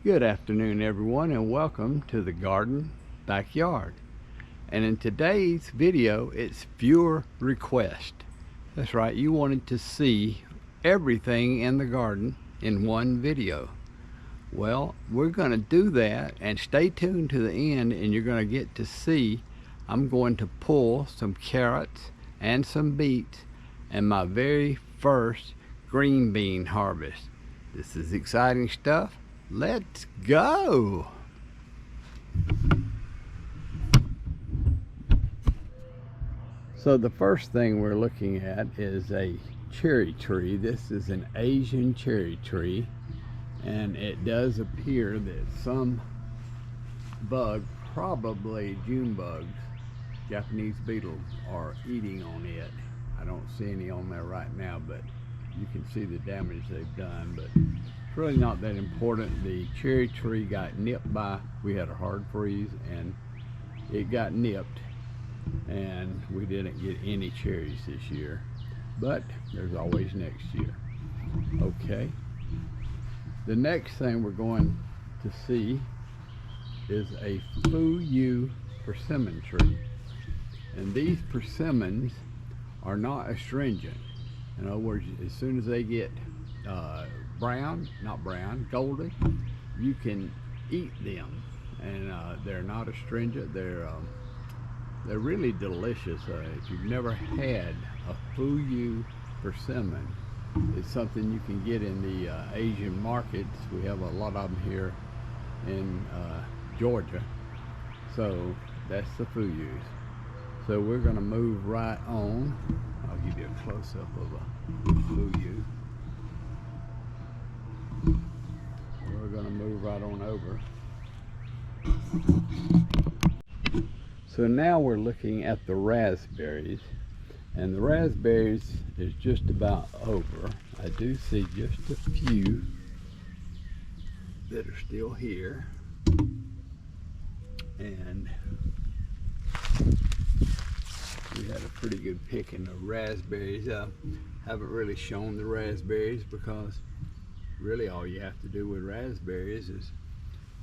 Good afternoon, everyone, and welcome to the garden backyard. And in today's video, it's viewer request. That's right, you wanted to see everything in the garden in one video. Well, we're going to do that, and stay tuned to the end, and you're going to get to see I'm going to pull some carrots and some beets and my very first green bean harvest. This is exciting stuff. Let's go! So the first thing we're looking at is a cherry tree. This is an Asian cherry tree, and it does appear that some bug, probably June bugs, Japanese beetles, are eating on it. I don't see any on there right now, but you can see the damage they've done, but it's really not that important. The cherry tree got nipped by, we had a hard freeze, and it got nipped, and we didn't get any cherries this year, but there's always next year. Okay, the next thing we're going to see is a Fuyu persimmon tree, and these persimmons are not astringent. In other words, as soon as they get golden, you can eat them, and they're not astringent. They're really delicious. If you've never had a Fuyu persimmon, it's something you can get in the Asian markets. We have a lot of them here in Georgia, so that's the Fuyus. So we're going to move right on. I'll give you a close-up of a Fuyu. We're going to move right on over. So now we're looking at the raspberries, and the raspberries is just about over. I do see just a few that are still here, and we had a pretty good picking of raspberries. I haven't really shown the raspberries because really all you have to do with raspberries is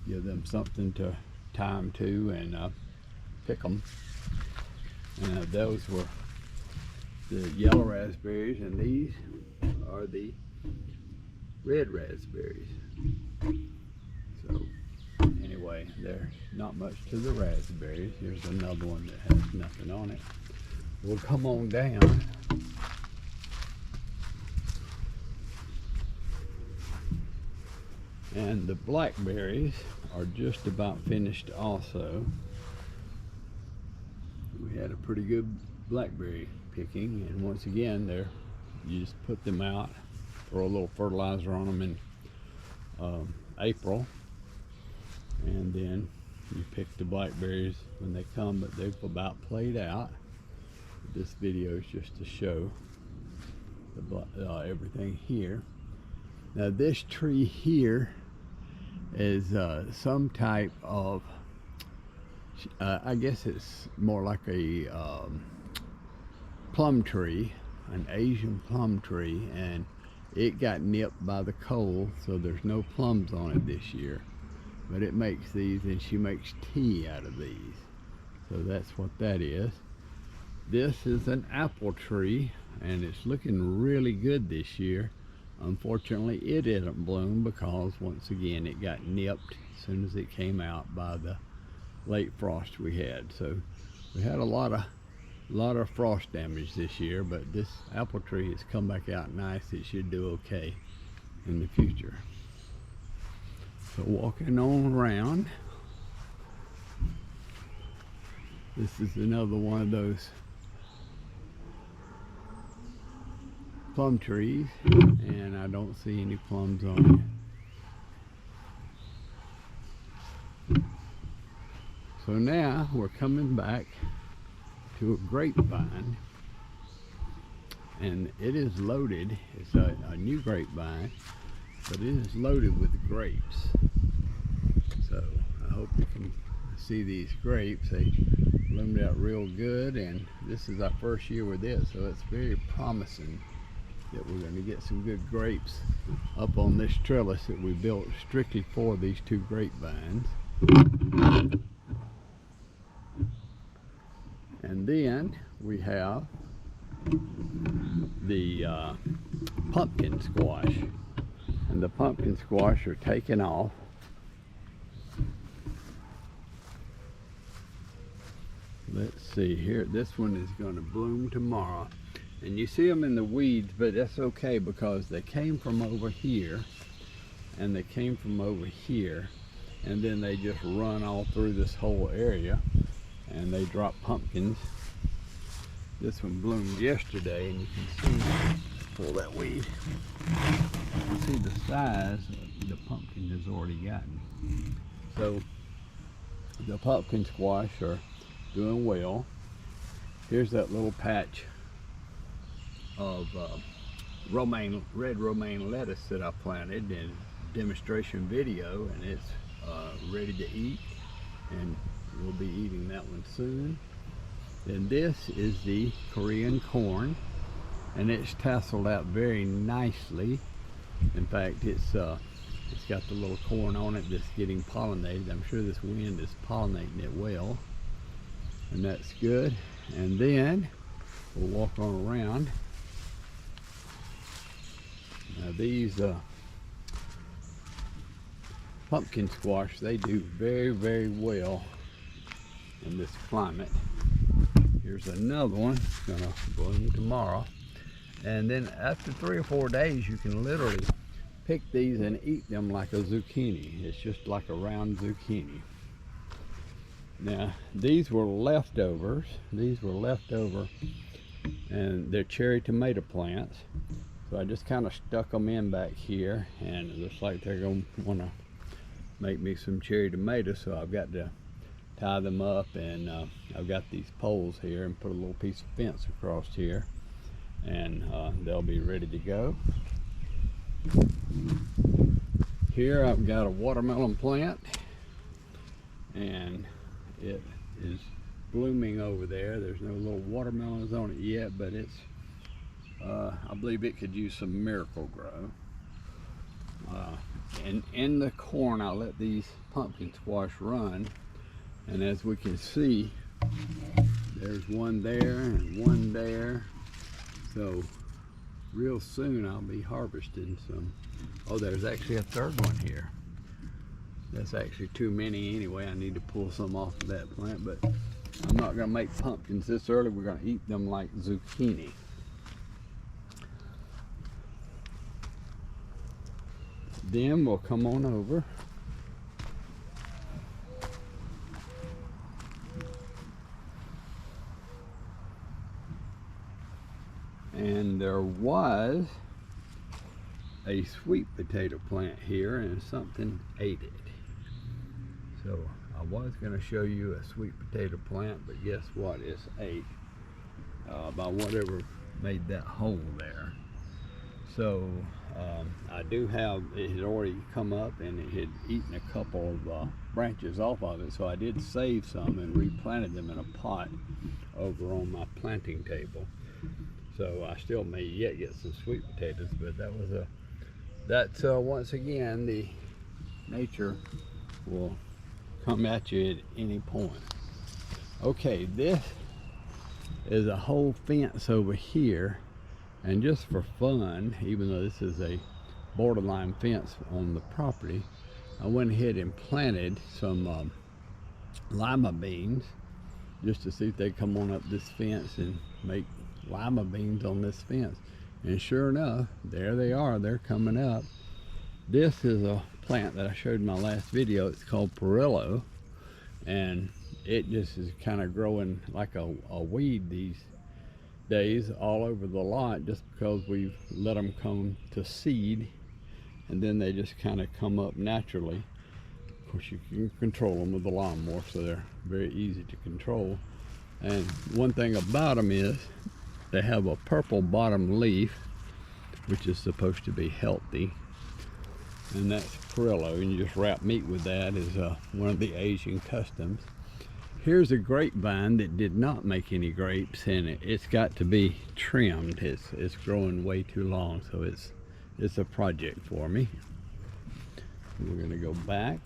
give them something to tie them to and pick them. And those were the yellow raspberries, and these are the red raspberries. So anyway, there's not much to the raspberries. Here's another one that has nothing on it. We'll come on down. And the blackberries are just about finished also. We had a pretty good blackberry picking, and once again, you just put them out, throw a little fertilizer on them in April, and then you pick the blackberries when they come, but they've about played out. This video is just to show everything here. Now this tree here is some type of, I guess it's more like a plum tree, an Asian plum tree, and it got nipped by the cold, so there's no plums on it this year. But it makes these, and she makes tea out of these. So that's what that is. This is an apple tree, and it's looking really good this year. Unfortunately, it didn't bloom because, once again, it got nipped as soon as it came out by the late frost we had. So we had a lot of frost damage this year, but this apple tree has come back out nice. It should do okay in the future. So walking on around, this is another one of those plum trees, and I don't see any plums on it. So now we're coming back to a grapevine, and it is loaded. It's a new grapevine, but it is loaded with grapes. So I hope you can see these grapes. They bloomed out real good, and this is our first year with it, so it's very promising. that we're going to get some good grapes up on this trellis that we built strictly for these 2 grapevines. And then we have the pumpkin squash, and the pumpkin squash are taking off. Let's see here, this one is going to bloom tomorrow, and you see them in the weeds, but that's okay because they came from over here and they came from over here, and then they just run all through this whole area and they drop pumpkins. This one bloomed yesterday, and you can see, pull that weed, see the size the pumpkin has already gotten. So the pumpkin squash are doing well. Here's that little patch of red romaine lettuce that I planted in demonstration video, and it's ready to eat, and we'll be eating that one soon. And this is the Korean corn, and it's tasseled out very nicely. In fact, it's got the little corn on it that's getting pollinated. I'm sure this wind is pollinating it well, and that's good. And then we'll walk on around. Now these pumpkin squash, they do very, very well in this climate. Here's another one, it's gonna bloom tomorrow. And then after 3 or 4 days, you can literally pick these and eat them like a zucchini. It's just like a round zucchini. Now, these were leftovers. These were leftover, and they're cherry tomato plants. So I just kind of stuck them in back here, and it looks like they're gonna wanna make me some cherry tomatoes, so I've got to tie them up, and I've got these poles here and put a little piece of fence across here, and they'll be ready to go. Here I've got a watermelon plant, and it is blooming over there. There's no little watermelons on it yet, but it's I believe it could use some miracle grow. And in the corn, I'll let these pumpkin squash run, and as we can see, there's one there and one there. So real soon I'll be harvesting some. Oh, there's actually a third one here. That's actually too many anyway. I need to pull some off of that plant, but I'm not gonna make pumpkins this early. We're gonna eat them like zucchini. Then we'll come on over. And there was a sweet potato plant here, and something ate it. So I was going to show you a sweet potato plant, but guess what? It's ate by whatever made that hole there. So I do have, it had already come up and it had eaten a couple of branches off of it, so I did save some and replanted them in a pot over on my planting table. So I still may yet get some sweet potatoes, but that was that's once again, the nature will come at you at any point. Okay, this is a whole fence over here, and just for fun, even though this is a borderline fence on the property, I went ahead and planted some lima beans just to see if they come on up this fence and make lima beans on this fence. And sure enough, there they are, they're coming up. This is a plant that I showed in my last video. It's called Perillo, and it just is kind of growing like a weed these days all over the lot, just because we've let them come to seed, and then they just kind of come up naturally. Of course, you can control them with the lawnmower, so they're very easy to control. And one thing about them is they have a purple bottom leaf, which is supposed to be healthy, and that's Perillo, and you just wrap meat with that, is one of the Asian customs. Here's a grapevine that did not make any grapes, and it's got to be trimmed. It's growing way too long, so it's a project for me. We're gonna go back.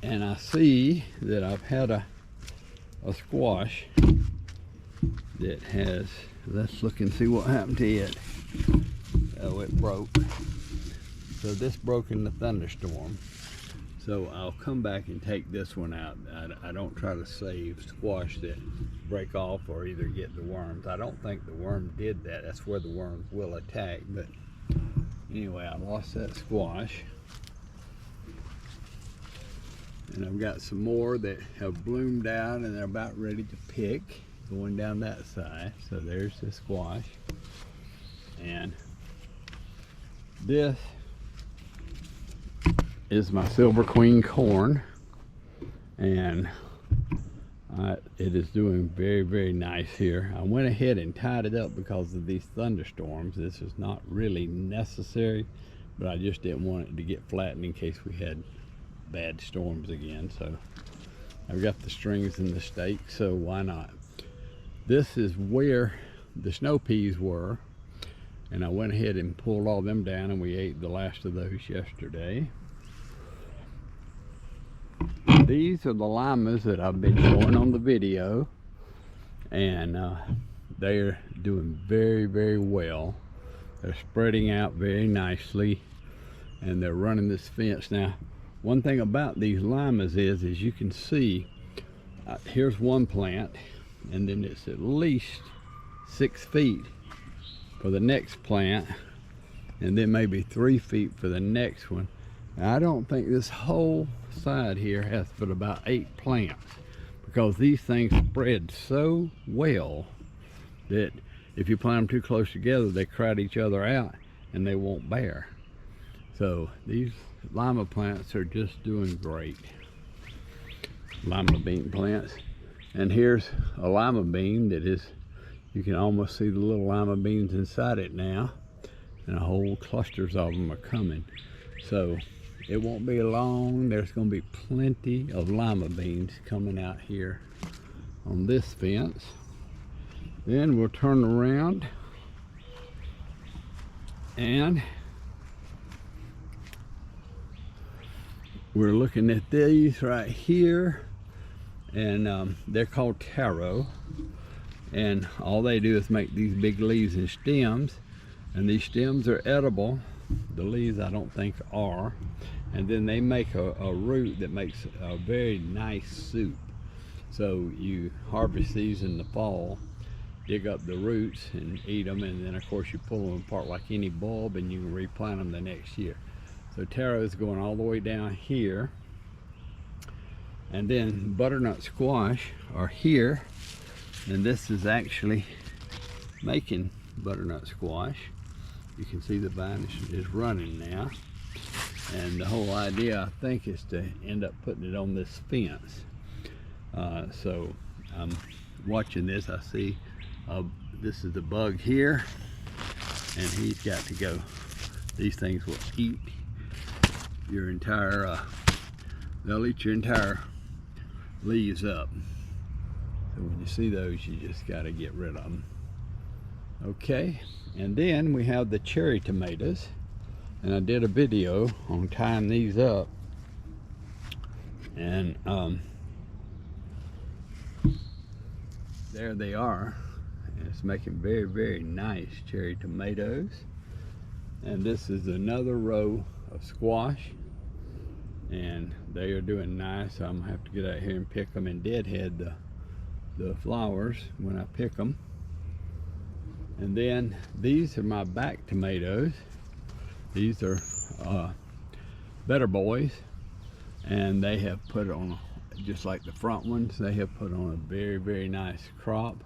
And I see that I've had a squash that has, let's look and see what happened to it. Oh, it broke. So this broke in the thunderstorm. So I'll come back and take this one out. I don't try to save squash that break off or either get the worms. I don't think the worm did that. That's where the worms will attack. But anyway, I lost that squash. And I've got some more that have bloomed out and they're about ready to pick, going down that side. So there's the squash. And this is my Silver Queen corn, and it is doing very, very nice here. I went ahead and tied it up because of these thunderstorms. This is not really necessary, but I just didn't want it to get flattened in case we had bad storms again. So I've got the strings and the stakes, so why not? This is where the snow peas were, and I went ahead and pulled all them down, and we ate the last of those yesterday. These are the limas that I've been showing on the video, and they're doing very, very well. They're spreading out very nicely, and they're running this fence. Now, one thing about these limas is you can see, here's one plant, and then it's at least 6 feet for the next plant, and then maybe 3 feet for the next one. Now, I don't think this whole side here has but about 8 plants, because these things spread so well that if you plant them too close together, they crowd each other out and they won't bear. So these lima plants are just doing great. Lima bean plants. And here's a lima bean that is, you can almost see the little lima beans inside it now, and whole clusters of them are coming. So it won't be long, there's going to be plenty of lima beans coming out here on this fence. Then we'll turn around and we're looking at these right here, and they're called taro, and all they do is make these big leaves and stems, and these stems are edible. The leaves I don't think are. And then they make a root that makes a very nice soup. So you harvest these in the fall, dig up the roots and eat them, and then of course you pull them apart like any bulb and you can replant them the next year. So taro is going all the way down here, and then butternut squash are here, and this is actually making butternut squash. You can see the vine is running now, and the whole idea, I think, is to end up putting it on this fence. So I'm watching this. I see this is the bug here, and he's got to go. These things will eat your entire, they'll eat your entire leaves up. So when you see those, you just got to get rid of them. Okay, and then we have the cherry tomatoes, and I did a video on tying these up, and there they are. And it's making very, very nice cherry tomatoes. And this is another row of squash, and they are doing nice. I'm gonna have to get out here and pick them and deadhead the flowers when I pick them. And then these are my back tomatoes. These are Better Boys, and they have put on, just like the front ones, they have put on a very, very nice crop.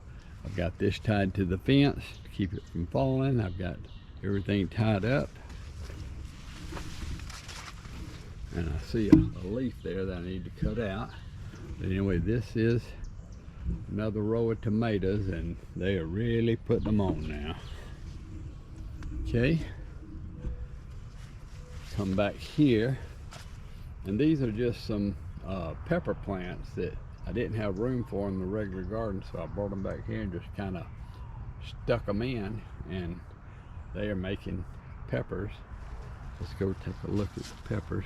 I've got this tied to the fence to keep it from falling. I've got everything tied up, and I see a leaf there that I need to cut out. But anyway, this is another row of tomatoes, and they are really putting them on now. Okay, come back here, And these are just some pepper plants that I didn't have room for in the regular garden, so I brought them back here and just kind of stuck them in, and they are making peppers. Let's go take a look at the peppers.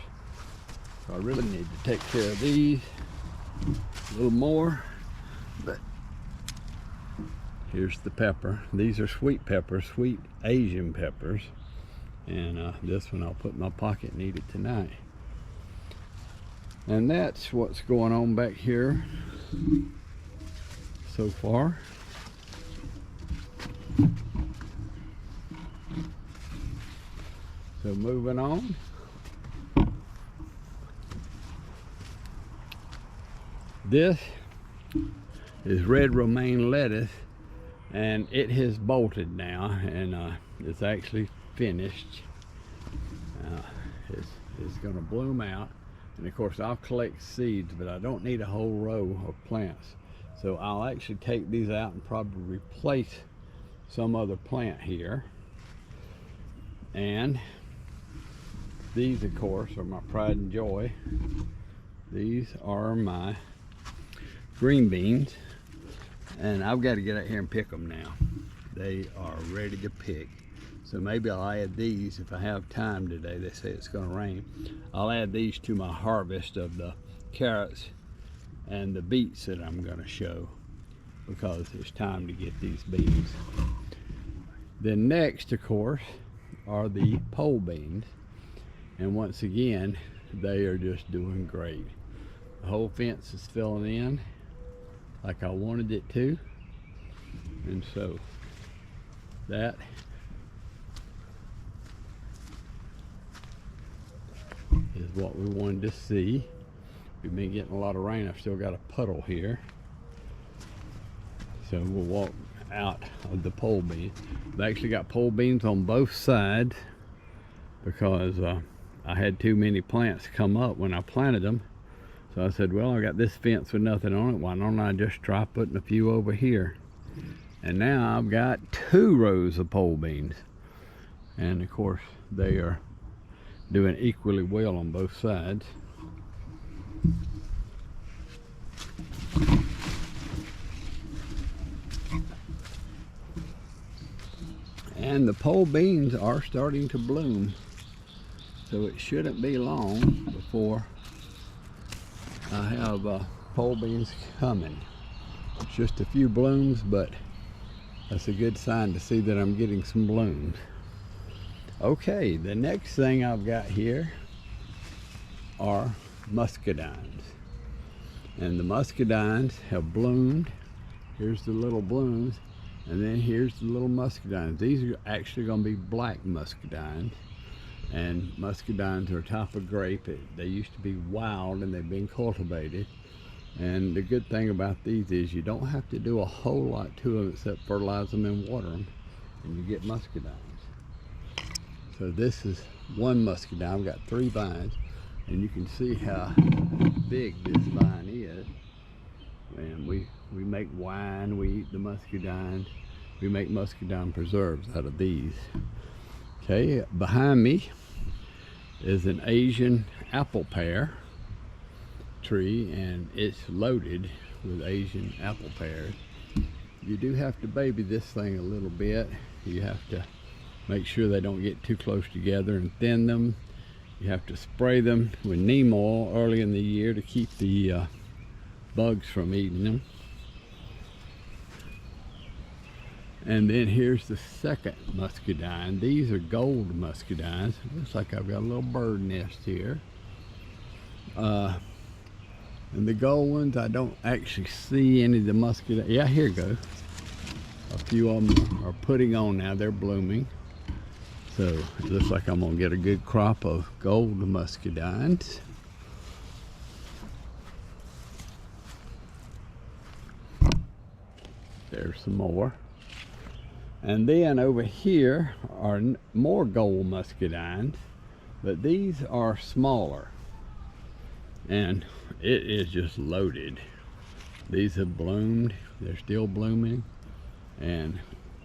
So I really need to take care of these a little more, but here's the pepper. These are sweet peppers, sweet Asian peppers, and this one I'll put in my pocket and eat it tonight. And that's what's going on back here so far. So moving on. This is red romaine lettuce, and it has bolted now, and it's actually finished. It's going to bloom out, and of course I'll collect seeds, but I don't need a whole row of plants, so I'll actually take these out and probably replace some other plant here. And these, of course, are my pride and joy. These are my green beans, and I've got to get out here and pick them now. They are ready to pick. So maybe I'll add these if I have time today. They say it's going to rain. I'll add these to my harvest of the carrots and the beets that I'm going to show, because it's time to get these beans. Then next, of course, are the pole beans. And once again, they are just doing great. The whole fence is filling in like I wanted it to. And so that is what we wanted to see. We've been getting a lot of rain. I've still got a puddle here. So we'll walk out of the pole beans. I've actually got pole beans on both sides because I had too many plants come up when I planted them. So I said, well, I got this fence with nothing on it. Why don't I just try putting a few over here? And now I've got 2 rows of pole beans. And of course, they are doing equally well on both sides. And the pole beans are starting to bloom. So it shouldn't be long before I have pole beans coming. It's just a few blooms, but that's a good sign to see that I'm getting some blooms. Okay, the next thing I've got here are muscadines. And the muscadines have bloomed. Here's the little blooms, and then here's the little muscadines. These are actually going to be black muscadines. And muscadines are a type of grape. They used to be wild, and they've been cultivated. And the good thing about these is you don't have to do a whole lot to them except fertilize them and water them, and you get muscadines. So this is one muscadine. I've got 3 vines, and you can see how big this vine is. And we make wine, we eat the muscadines, we make muscadine preserves out of these. Okay, behind me is an Asian apple pear tree, and it's loaded with Asian apple pears. You do have to baby this thing a little bit. You have to make sure they don't get too close together and thin them. You have to spray them with neem oil early in the year to keep the bugs from eating them. And then here's the second muscadine. These are gold muscadines. Looks like I've got a little bird nest here. And the gold ones, I don't actually see any of the muscadines. Yeah, here you go. A few of them are putting on now. They're blooming. So it looks like I'm gonna get a good crop of gold muscadines. There's some more. And then over here are more gold muscadines, but these are smaller. And it is just loaded. These have bloomed, they're still blooming, and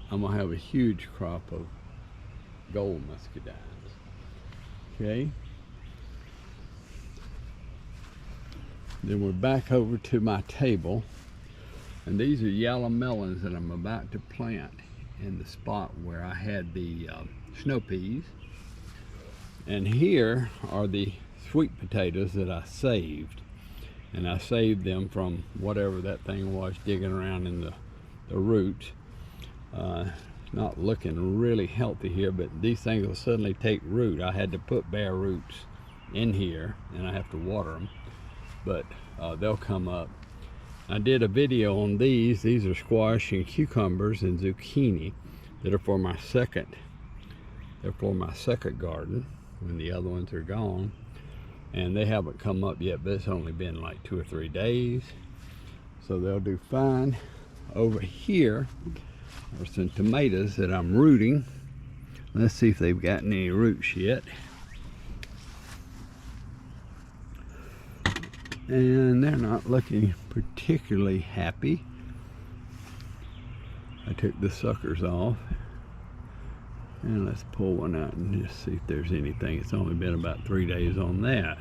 I'm gonna have a huge crop of gold muscadines. Okay. Then we're back over to my table, and these are yellow melons that I'm about to plant in the spot where I had the snow peas. And here are the sweet potatoes that I saved, and I saved them from whatever that thing was digging around in the roots. Not looking really healthy here, but these things will suddenly take root. I had to put bare roots in here, and I have to water them, but they'll come up. I did a video on these. These are squash and cucumbers and zucchini that are for my second. They're for my second garden when the other ones are gone, and they haven't come up yet, but it's only been like 2 or 3 days, so they'll do fine. Over here are some tomatoes that I'm rooting. Let's see if they've gotten any roots yet. And they're not looking particularly happy. I took the suckers off, and let's pull one out and just see if there's anything. It's only been about 3 days on that.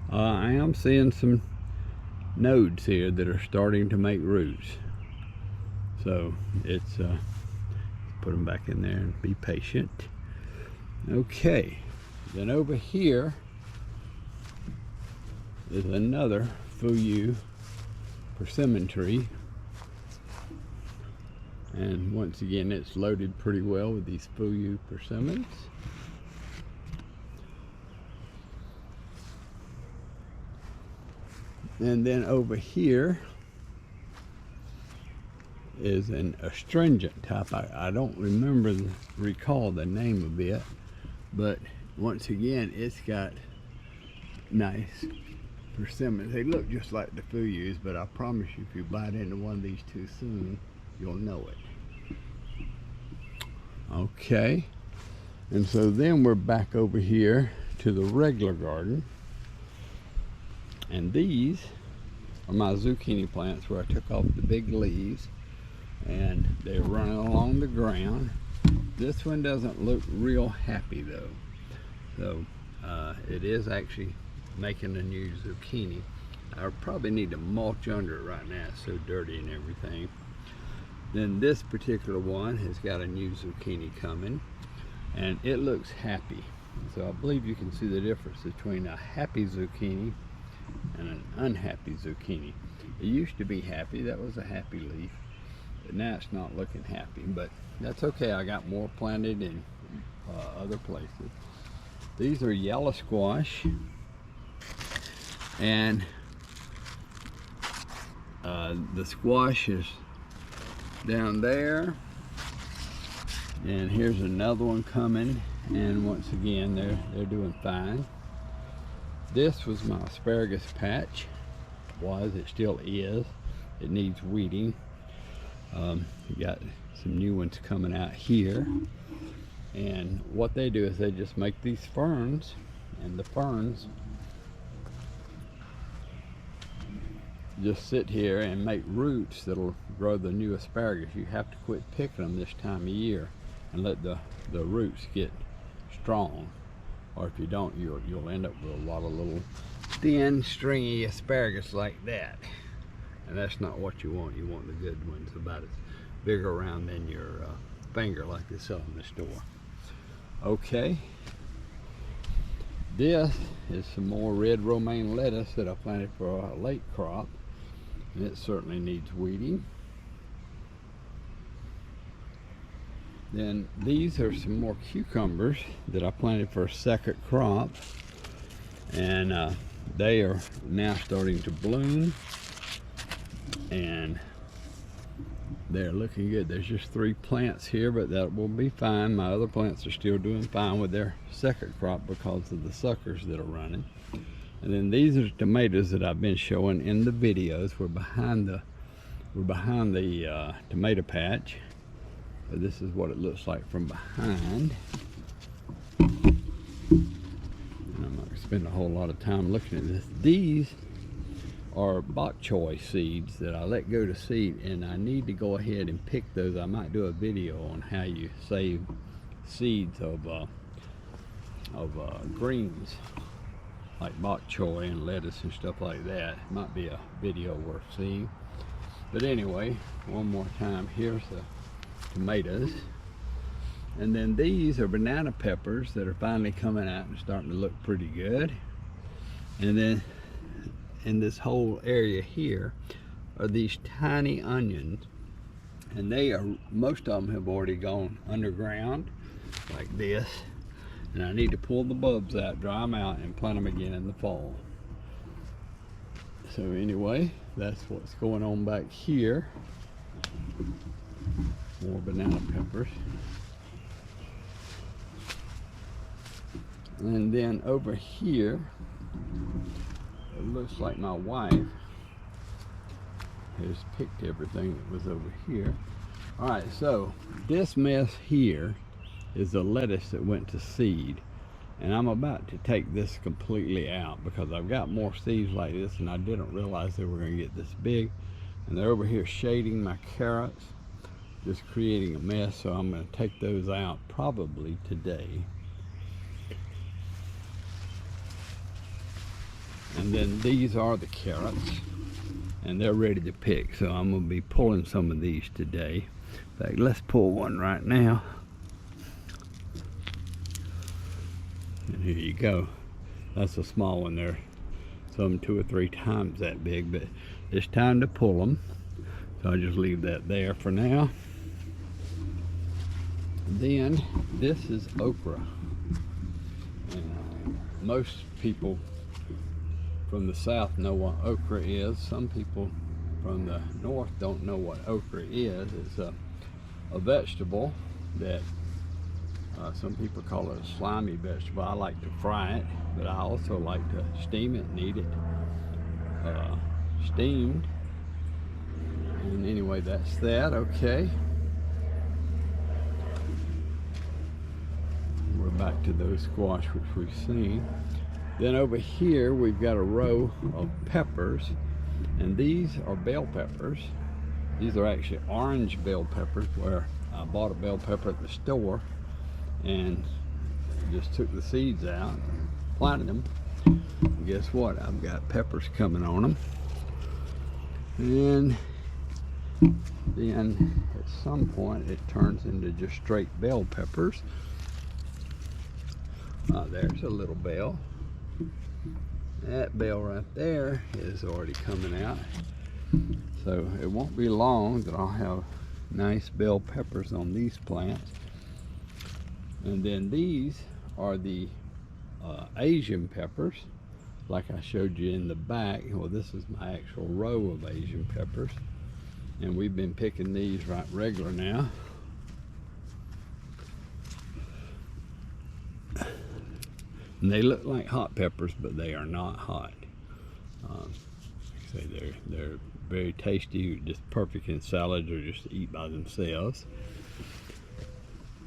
I am seeing some nodes here that are starting to make roots, so it's put them back in there and be patient. Okay, then over here is another Fuyu persimmon tree, and once again it's loaded pretty well with these Fuyu persimmons. And then over here is an astringent type. I don't recall the name of it, but once again it's got nice persimmons. They look just like the Fuyus, but I promise you, if you bite into one of these too soon, you'll know it. Okay, and so then we're back over here to the regular garden, and these are my zucchini plants where I took off the big leaves, and they're running along the ground. This one doesn't look real happy though, so it is actually making a new zucchini. I probably need to mulch under it right now, it's so dirty and everything. Then this particular one has got a new zucchini coming, and it looks happy. So I believe you can see the difference between a happy zucchini and an unhappy zucchini. It used to be happy, that was a happy leaf, but now it's not looking happy, but that's okay. I got more planted in other places. These are yellow squash, and the squash is down there, and here's another one coming, and once again they're doing fine. This was my asparagus patch. It still is. It needs weeding. You got some new ones coming out here, and what they do is they just make these ferns, and the ferns just sit here and make roots that'll grow the new asparagus. You have to quit picking them this time of year and let the roots get strong, or if you don't, you'll end up with a lot of little thin stringy asparagus like that, and that's not what you want. You want the good ones about as big around than your finger, like they sell in the store. Okay, this is some more red romaine lettuce that I planted for a late crop, and it certainly needs weeding. Then these are some more cucumbers that I planted for a second crop, and they are now starting to bloom, and they're looking good. There's just 3 plants here, but that will be fine. My other plants are still doing fine with their second crop because of the suckers that are running. And then these are tomatoes that I've been showing in the videos. We're behind the tomato patch, but this is what it looks like from behind. And I'm not gonna spend a whole lot of time looking at this. These are bok choy seeds that I let go to seed, and I need to go ahead and pick those. I might do a video on how you save seeds of greens. like bok choy and lettuce and stuff like that. It might be a video worth seeing. But anyway, one more time, here's the tomatoes. And then these are banana peppers that are finally coming out and starting to look pretty good. And then in this whole area here are these tiny onions. And they are, most of them have already gone underground like this. And I need to pull the bulbs out, dry them out, and plant them again in the fall. So anyway, that's what's going on back here. More banana peppers. And then over here, it looks like my wife has picked everything that was over here. All right, so this mess here is the lettuce that went to seed. And I'm about to take this completely out because I've got more seeds like this and I didn't realize they were going to get this big. And they're over here shading my carrots, just creating a mess. So I'm going to take those out probably today. And then these are the carrots, and they're ready to pick. So I'm going to be pulling some of these today. In fact, let's pull one right now. And here you go. That's a small one there. Some 2 or 3 times that big, but it's time to pull them. So I'll just leave that there for now. Then this is okra. And most people from the south know what okra is. Some people from the north don't know what okra is. It's a vegetable that some people call it a slimy vegetable. I like to fry it, but I also like to steam it and eat it steamed. And anyway, that's that. Okay. We're back to those squash which we've seen. Then over here we've got a row of peppers, and these are bell peppers. These are actually orange bell peppers, where I bought a bell pepper at the store and just took the seeds out, planted them. And guess what? I've got peppers coming on them. And then at some point it turns into just straight bell peppers. There's a little bell. That bell right there is already coming out. So it won't be long that I'll have nice bell peppers on these plants. And then these are the Asian peppers, like I showed you in the back. Well, this is my actual row of Asian peppers, and we've been picking these right regular now. And they look like hot peppers, but they are not hot. Like I say, they're very tasty, just perfect in salads or just to eat by themselves.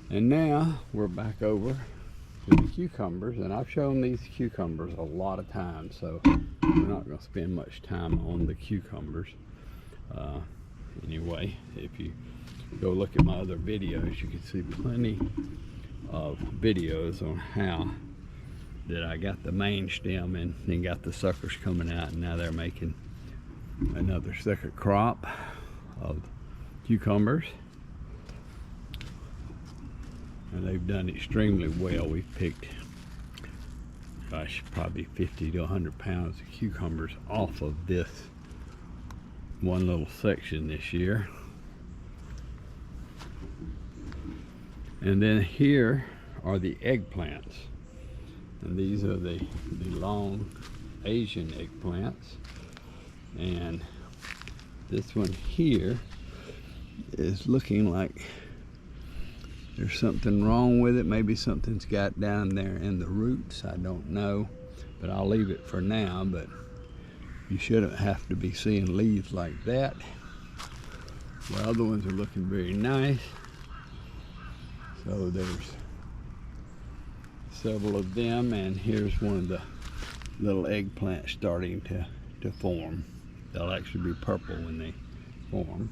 And now we're back over to the cucumbers, and I've shown these cucumbers a lot of times, so we're not going to spend much time on the cucumbers. Anyway, if you go look at my other videos, you can see plenty of videos on how that I got the main stem and then got the suckers coming out, and now they're making another second crop of cucumbers. And they've done extremely well. We've picked, gosh, probably 50 to 100 pounds of cucumbers off of this one little section this year. And then here are the eggplants. And these are the long Asian eggplants. And this one here is looking like there's something wrong with it. Maybe something's got down there in the roots. I don't know, but I'll leave it for now. But you shouldn't have to be seeing leaves like that. The other ones are looking very nice. So there's several of them, and here's one of the little eggplants starting to form. They'll actually be purple when they form.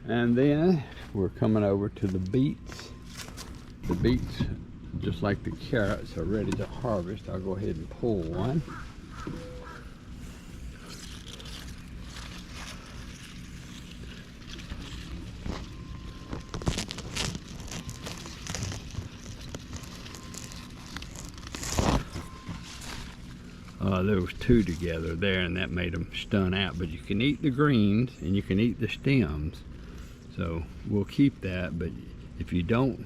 And then we're coming over to the beets. The beets, just like the carrots, are ready to harvest. I'll go ahead and pull one. There was two together there, and that made them stun out. But you can eat the greens and you can eat the stems, so we'll keep that. But if you don't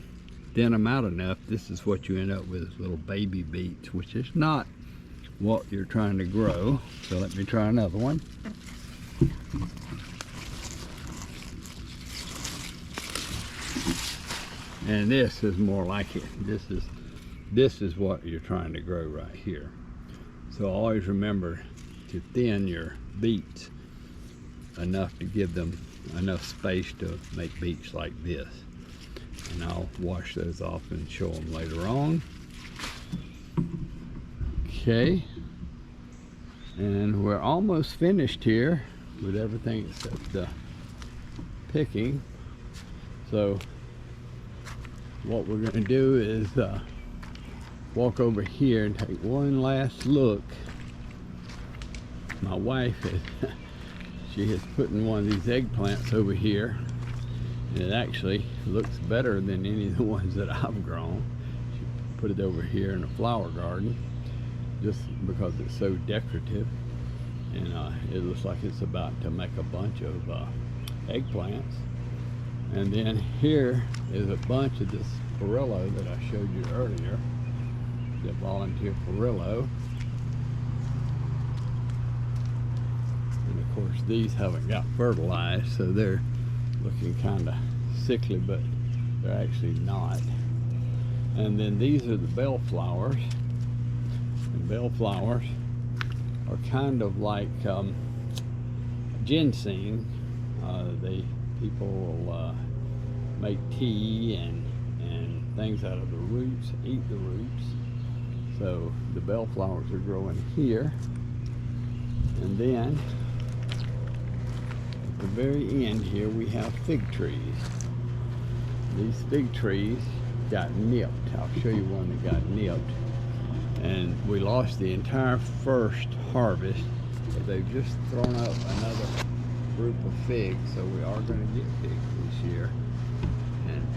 thin them out enough, this is what you end up with, little baby beets, which is not what you're trying to grow. So let me try another one. And this is more like it. This is what you're trying to grow right here. So always remember to thin your beets enough to give them enough space to make beets like this. And I'll wash those off and show them later on. Okay, and we're almost finished here with everything except the picking. So what we're going to do is walk over here and take one last look. My wife she has put in one of these eggplants over here, and it actually looks better than any of the ones that I've grown. She put it over here in a flower garden just because it's so decorative, and it looks like it's about to make a bunch of eggplants. And then here is a bunch of this Perillo that I showed you earlier, the volunteer Perillo. And of course these haven't got fertilized, so they're looking kind of sickly, but they're actually not. And then these are the bellflowers, and bellflowers are kind of like ginseng. People will make tea and things out of the roots, eat the roots. So the bellflowers are growing here. And then at the very end here we have fig trees. These fig trees got nipped. I'll show you one that got nipped. And we lost the entire first harvest, but they've just thrown up another group of figs, so we are going to get figs this year. And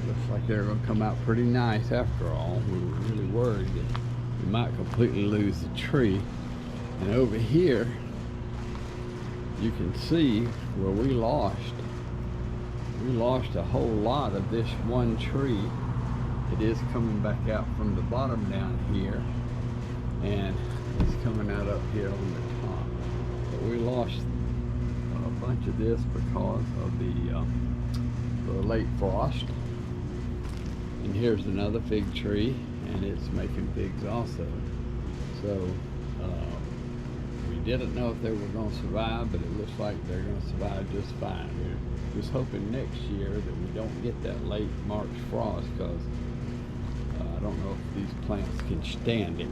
looks like they're going to come out pretty nice after all. We were really worried that we might completely lose the tree. And over here you can see where we lost a whole lot of this one tree. It is coming back out from the bottom down here, and it's coming out up here on the top. But we lost a bunch of this because of the late frost. And here's another fig tree, and it's making figs also. So we didn't know if they were going to survive, but it looks like they're going to survive just fine. We're just hoping next year that we don't get that late March frost, because I don't know if these plants can stand it.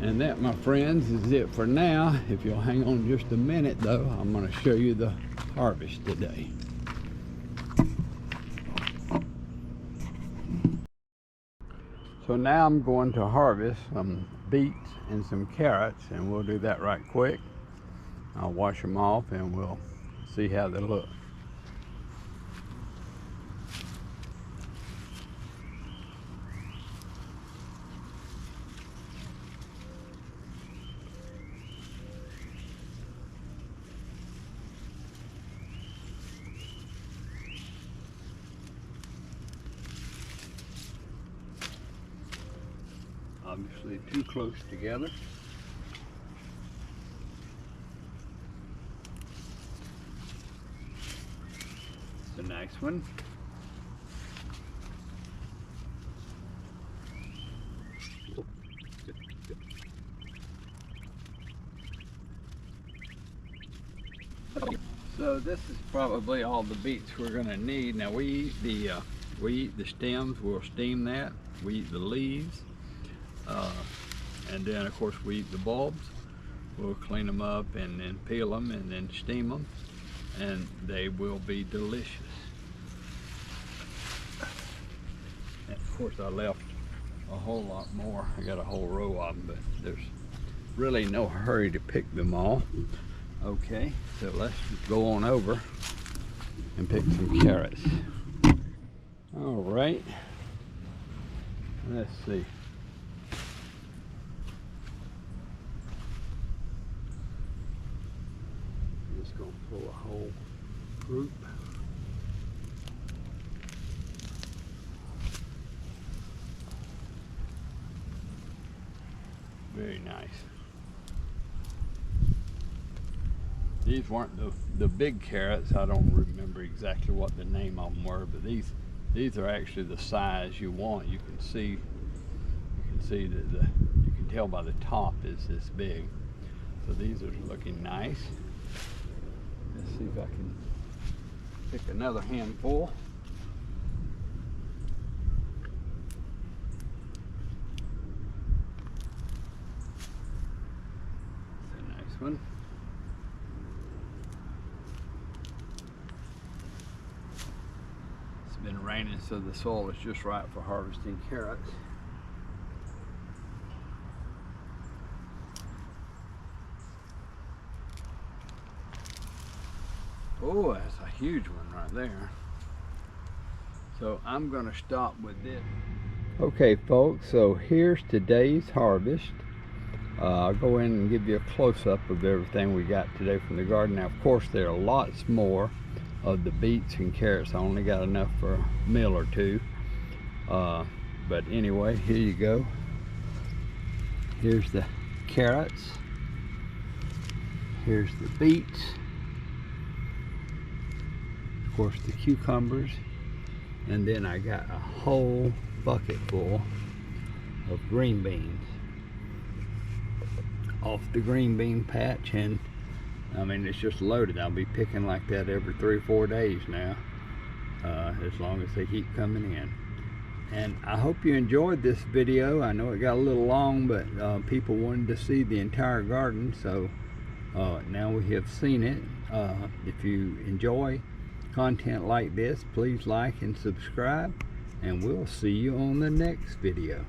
And that, my friends, is it for now. If you'll hang on just a minute though, I'm going to show you the harvest today. So now I'm going to harvest some beets and some carrots, and we'll do that right quick. I'll wash them off and we'll see how they look. Obviously too close together. The next one. So this is probably all the beets we're going to need. Now we eat the stems. We'll steam that. We eat the leaves. And then of course we eat the bulbs. We'll clean them up and then peel them and then steam them, and they will be delicious. course, I left a whole lot more. I got a whole row of them, but there's really no hurry to pick them all. Okay, so let's go on over and pick some carrots. All right, let's see. I'm just gonna pull a whole group. Very nice. These weren't the big carrots. I don't remember exactly what the name of them were, but these are actually the size you want. You can see that you can tell by the top is this big. So these are looking nice. Let's see if I can pick another handful. That's a nice one. It's been raining, so the soil is just right for harvesting carrots. Oh, that's a huge one right there. So I'm going to stop with this. Okay, folks, so here's today's harvest. I'll go in and give you a close-up of everything we got today from the garden. Now, of course, there are lots more of the beets and carrots. I only got enough for a meal or two. But anyway, here you go. Here's the carrots. Here's the beets. Of course, the cucumbers. And then I got a whole bucket full of green beans off the green bean patch, and I mean, it's just loaded. I'll be picking like that every 3 or 4 days now, as long as they keep coming in. And I hope you enjoyed this video. I know it got a little long, but people wanted to see the entire garden, so now we have seen it. If you enjoy content like this, please like and subscribe, and we'll see you on the next video.